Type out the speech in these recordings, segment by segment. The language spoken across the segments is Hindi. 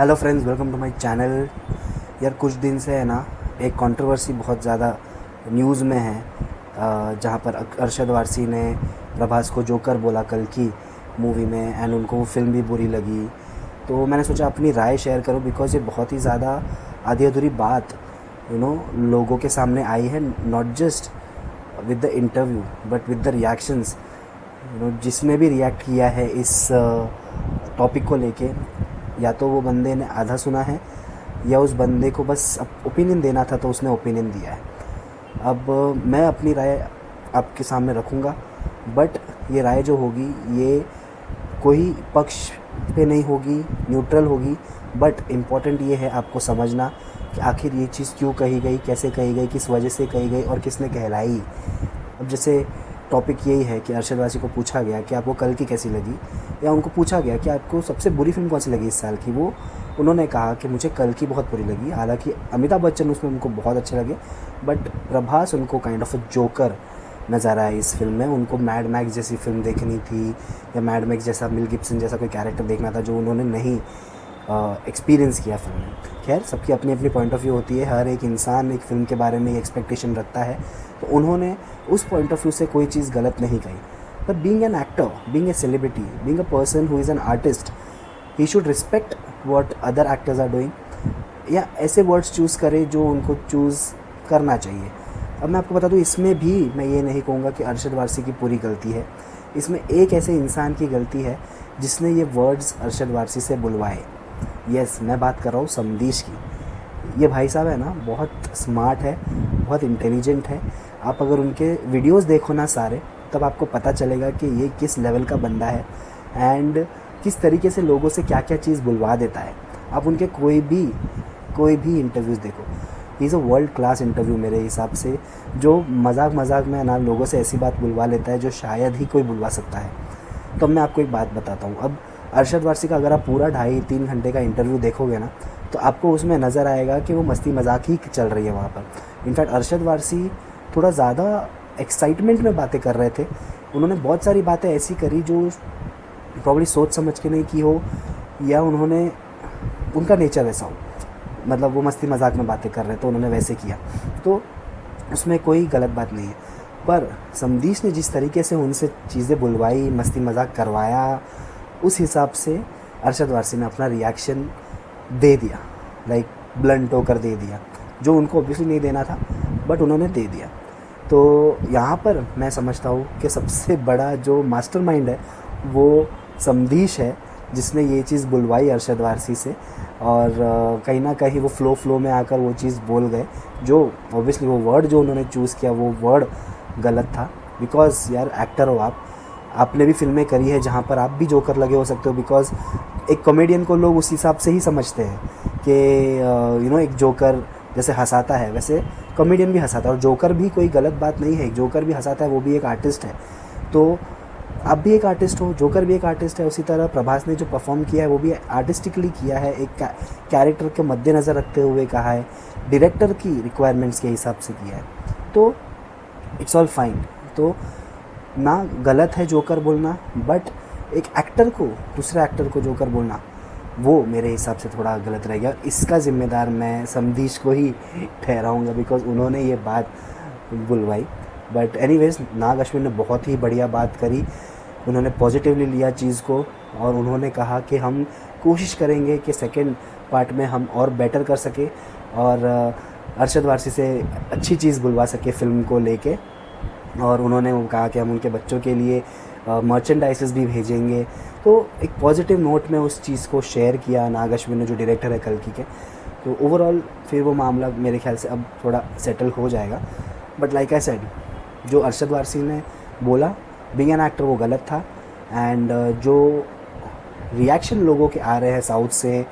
Hello friends, welcome to my channel. यार कुछ दिन से है ना, एक कंट्रोवर्सी बहुत ज़्यादा न्यूज़ में है, जहाँ पर अरशद वारसी ने प्रभास को जोकर बोला कल की मूवी में, एंड उनको वो फिल्म भी बुरी लगी। तो मैंने सोचा अपनी राय शेयर करूँ, बिकॉज़ ये बहुत ही ज़्यादा आधी अधूरी बात लोगों के सामने आई है, not just with the interview but with the reactions. जिसने भी रिएक्ट किया है इस टॉपिक को लेके, या तो वो बंदे ने आधा सुना है या उस बंदे को बस ओपिनियन देना था तो उसने ओपिनियन दिया है। अब मैं अपनी राय आपके सामने रखूँगा, बट ये राय जो होगी ये कोई पक्ष पे नहीं होगी, न्यूट्रल होगी। बट इम्पॉर्टेंट ये है आपको समझना कि आखिर ये चीज़ क्यों कही गई, कैसे कही गई, किस वजह से कही गई और किसने कहलाई। अब जैसे टॉपिक यही है कि अरशद वारसी को पूछा गया कि आपको कल की कैसी लगी, या उनको पूछा गया कि आपको सबसे बुरी फिल्म कौन सी लगी इस साल की। उन्होंने कहा कि मुझे कल की बहुत बुरी लगी। हालांकि अमिताभ बच्चन उसमें उनको बहुत अच्छे लगे, बट प्रभास उनको काइंड ऑफ अ जोकर नज़र आया इस फिल्म में। उनको मैड मैक्स जैसी फिल्म देखनी थी, या मैड मैक्स जैसा, मेल गिब्सन जैसा कोई कैरेक्टर देखना था, जो उन्होंने नहीं एक्सपीरियंस किया फिल्म में। खैर, सबकी अपनी अपनी पॉइंट ऑफ व्यू होती है, हर एक इंसान एक फ़िल्म के बारे में एक्सपेक्टेशन रखता है, तो उन्होंने उस पॉइंट ऑफ व्यू से कोई चीज़ गलत नहीं कही। पर being an actor, being a celebrity, being a person who is an artist, he should respect what other actors are doing, या ऐसे वर्ड्स चूज़ करे जो उनको चूज़ करना चाहिए। अब मैं आपको बता दूँ, इसमें भी मैं ये नहीं कहूँगा कि अरशद वारसी की पूरी गलती है। इसमें एक ऐसे इंसान की गलती है जिसने ये वर्ड्स अरशद वारसी से बुलवाए। यस, मैं बात कर रहा हूँ समदीश की। ये भाई साहब है ना, बहुत स्मार्ट है, बहुत इंटेलिजेंट है। आप अगर उनके वीडियोस देखो ना सारे, तब आपको पता चलेगा कि ये किस लेवल का बंदा है एंड किस तरीके से लोगों से क्या क्या चीज़ बुलवा देता है। आप उनके कोई भी इंटरव्यूज़ देखो, he is a world class interview मेरे हिसाब से, जो मजाक मजाक में ना लोगों से ऐसी बात बुलवा लेता है जो शायद ही कोई बुलवा सकता है। तो अब मैं आपको एक बात बताता हूँ। अब अरशद वारसी का अगर आप पूरा 2.5-3 घंटे का इंटरव्यू देखोगे ना, तो आपको उसमें नज़र आएगा कि वो मस्ती मजाक ही चल रही है वहाँ पर। इनफैक्ट अरशद वारसी थोड़ा ज़्यादा एक्साइटमेंट में बातें कर रहे थे। उन्होंने बहुत सारी बातें ऐसी करी जो प्रॉब्ली सोच समझ के नहीं की हो, या उनका नेचर वैसा हो, मतलब वो मस्ती मजाक में बातें कर रहे थे, उन्होंने वैसे किया, तो उसमें कोई गलत बात नहीं है। पर समदीश ने जिस तरीके से उनसे चीज़ें बुलवाई, मस्ती मजाक करवाया, उस हिसाब से अरशद वारसी ने अपना रिएक्शन दे दिया, लाइक ब्लंट होकर दे दिया, जो उनको ऑब्वियसली नहीं देना था, बट उन्होंने दे दिया। तो यहाँ पर मैं समझता हूँ कि सबसे बड़ा जो मास्टरमाइंड है वो समदीश है, जिसने ये चीज़ बुलवाई अरशद वारसी से, और कहीं ना कहीं वो फ्लो में आकर वो चीज़ बोल गए, जो ऑब्वियसली वो वर्ड जो उन्होंने चूज़ किया वो वर्ड गलत था। बिकॉज़ यार एक्टर हो आपने भी फिल्में करी है जहाँ पर आप भी जोकर लगे हो सकते हो, बिकॉज़ एक कॉमेडियन को लोग उस हिसाब से ही समझते हैं कि एक जोकर जैसे हंसाता है, वैसे कॉमेडियन भी हंसाता है, और जोकर भी कोई गलत बात नहीं है, जोकर भी हंसाता है, वो भी एक आर्टिस्ट है। तो आप भी एक आर्टिस्ट हो, जोकर भी एक आर्टिस्ट है। उसी तरह प्रभास ने जो परफॉर्म किया है वो भी आर्टिस्टिकली किया है, एक कैरेक्टर के मद्देनज़र रखते हुए कहा है, डायरेक्टर की रिक्वायरमेंट्स के हिसाब से किया है, तो इट्स ऑल फाइन। तो ना गलत है जोकर बोलना, बट एक एक्टर को, दूसरे एक्टर को जोकर बोलना, वो मेरे हिसाब से थोड़ा गलत रह गया। इसका ज़िम्मेदार मैं समदीश को ही ठहराऊँगा, बिकॉज़ उन्होंने ये बात बुलवाई। बट एनीवेज, नाग अश्विन ने बहुत ही बढ़िया बात करी। उन्होंने पॉजिटिवली लिया चीज़ को, और उन्होंने कहा कि हम कोशिश करेंगे कि सेकेंड पार्ट में हम और बेटर कर सके, और अरशद वारसी से अच्छी चीज़ बुलवा सके फ़िल्म को लेके। और उन्होंने वो कहा कि हम उनके बच्चों के लिए मर्चेंडाइजेस भी भेजेंगे। तो एक पॉजिटिव नोट में उस चीज़ को शेयर किया नाग अश्विन ने, जो डायरेक्टर है कल्कि के। तो ओवरऑल फिर वो मामला मेरे ख्याल से अब थोड़ा सेटल हो जाएगा। बट लाइक आई सेड, जो अरशद वारसी ने बोला बीइंग एन एक्टर वो गलत था, एंड जो रिएक्शन लोगों के आ रहे हैं साउथ से,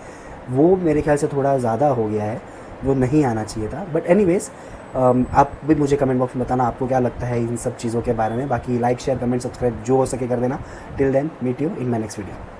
वो मेरे ख्याल से थोड़ा ज़्यादा हो गया है, जो नहीं आना चाहिए था। बट एनीवेज, आप भी मुझे कमेंट बॉक्स में बताना आपको क्या लगता है इन सब चीज़ों के बारे में। बाकी लाइक, शेयर, कमेंट, सब्सक्राइब जो हो सके कर देना। Till then, meet you in my next video.